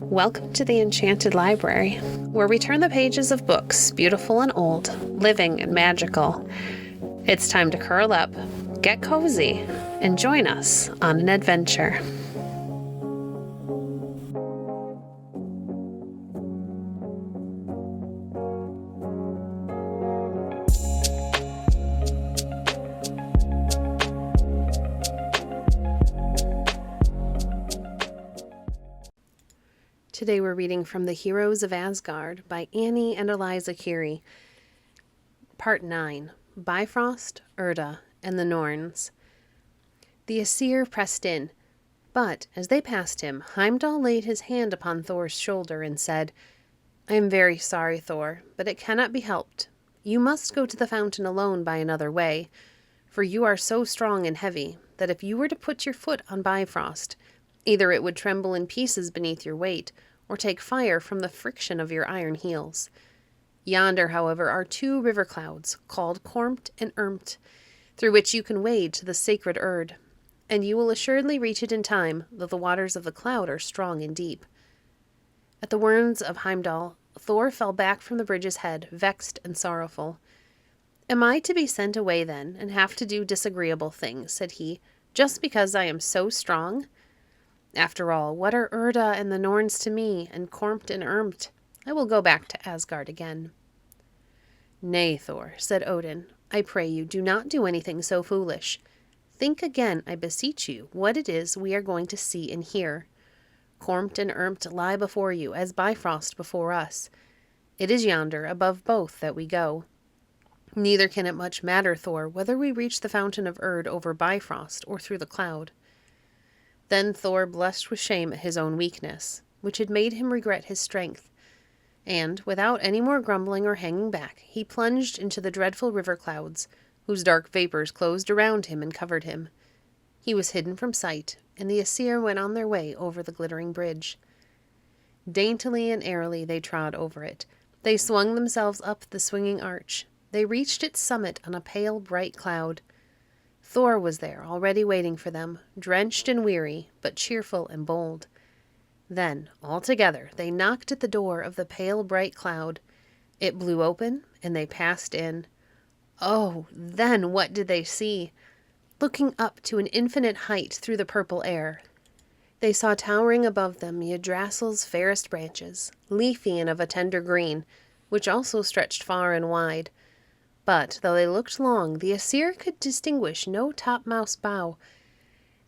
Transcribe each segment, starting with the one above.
Welcome to the Enchanted Library, where we turn the pages of books, beautiful and old, living and magical. It's time to curl up, get cozy, and join us on an adventure. Today we're reading from the Heroes of Asgard by Annie and Eliza Keary. Part 9, Bifrost, Urda, and the Norns. The Aesir pressed in, but as they passed him, Heimdall laid his hand upon Thor's shoulder and said, "I am very sorry, Thor, but it cannot be helped. You must go to the fountain alone by another way, for you are so strong and heavy that if you were to put your foot on Bifrost, either it would tremble in pieces beneath your weight, or take fire from the friction of your iron heels. Yonder, however, are 2 river clouds, called Cont and Urda, through which you can wade to the sacred Urd, and you will assuredly reach it in time, though the waters of the cloud are strong and deep." At the words of Heimdall, Thor fell back from the bridge's head, vexed and sorrowful. "Am I to be sent away, then, and have to do disagreeable things," said he, "just because I am so strong? After all, what are Urda and the Norns to me, and Cont and Urda? I will go back to Asgard again." "Nay, Thor," said Odin, "I pray you, do not do anything so foolish. Think again, I beseech you, what it is we are going to see and hear. Cont and Urda lie before you, as Bifrost before us. It is yonder, above both, that we go. Neither can it much matter, Thor, whether we reach the fountain of Urd over Bifrost or through the cloud." Then Thor blushed with shame at his own weakness, which had made him regret his strength, and, without any more grumbling or hanging back, he plunged into the dreadful river clouds, whose dark vapors closed around him and covered him. He was hidden from sight, and the Aesir went on their way over the glittering bridge. Daintily and airily they trod over it. They swung themselves up the swinging arch. They reached its summit on a pale, bright cloud. Thor was there, already waiting for them, drenched and weary, but cheerful and bold. Then, all together, they knocked at the door of the pale, bright cloud. It blew open, and they passed in. Oh, then what did they see? Looking up to an infinite height through the purple air, they saw towering above them Yggdrasil's fairest branches, leafy and of a tender green, which also stretched far and wide. But, though they looked long, the Aesir could distinguish no topmost bough,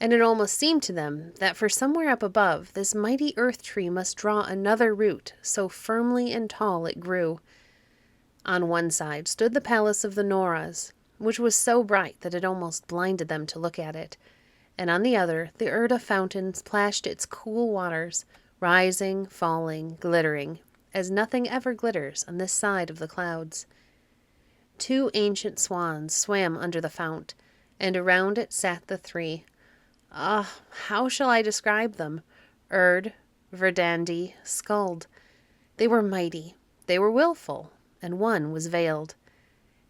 and it almost seemed to them that for somewhere up above this mighty earth tree must draw another root, so firmly and tall it grew. On one side stood the palace of the Norns, which was so bright that it almost blinded them to look at it, and on the other the Urda fountain splashed its cool waters, rising, falling, glittering, as nothing ever glitters on this side of the clouds. 2 ancient swans swam under the fount, and around it sat the 3. Ah, how shall I describe them? Urd, Verdandi, Skuld. They were mighty, they were willful, and one was veiled.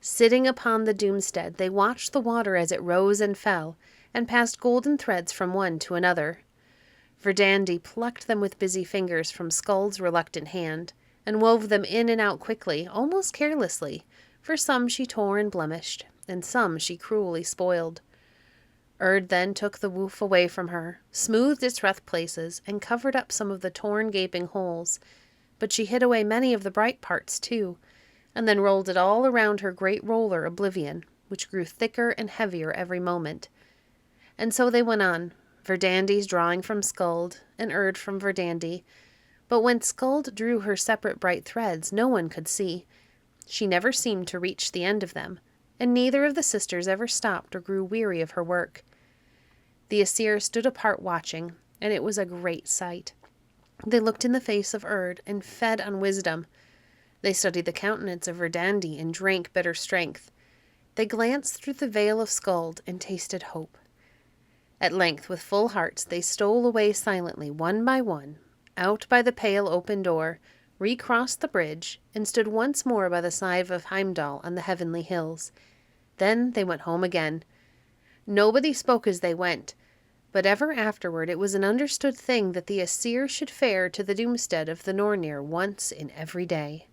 Sitting upon the doomstead, they watched the water as it rose and fell, and passed golden threads from one to another. Verdandi plucked them with busy fingers from Skuld's reluctant hand, and wove them in and out quickly, almost carelessly, for some she tore and blemished, and some she cruelly spoiled. Urd then took the woof away from her, smoothed its rough places, and covered up some of the torn, gaping holes, but she hid away many of the bright parts, too, and then rolled it all around her great roller Oblivion, which grew thicker and heavier every moment. And so they went on, Verdandi's drawing from Skuld, and Urd from Verdandi, but when Skuld drew her separate bright threads, no one could see. She never seemed to reach the end of them, and neither of the sisters ever stopped or grew weary of her work. The Aesir stood apart watching, and it was a great sight. They looked in the face of Urd and fed on wisdom. They studied the countenance of Verdandi and drank bitter strength. They glanced through the veil of Skuld and tasted hope. At length, with full hearts, they stole away silently, one by one, out by the pale open door, recrossed the bridge, and stood once more by the side of Heimdall on the heavenly hills. Then they went home again. Nobody spoke as they went, But ever afterward it was an understood thing that the Aesir should fare to the doomstead of the Nornir once in every day.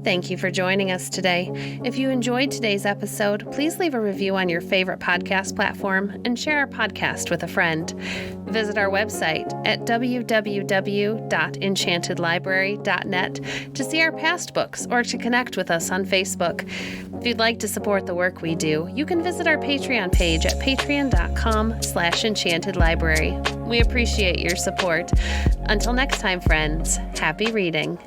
Thank you for joining us today. If you enjoyed today's episode, please leave a review on your favorite podcast platform and share our podcast with a friend. Visit our website at www.enchantedlibrary.net to see our past books or to connect with us on Facebook. If you'd like to support the work we do, you can visit our Patreon page at patreon.com/enchantedlibrary. We appreciate your support. Until next time, friends, happy reading.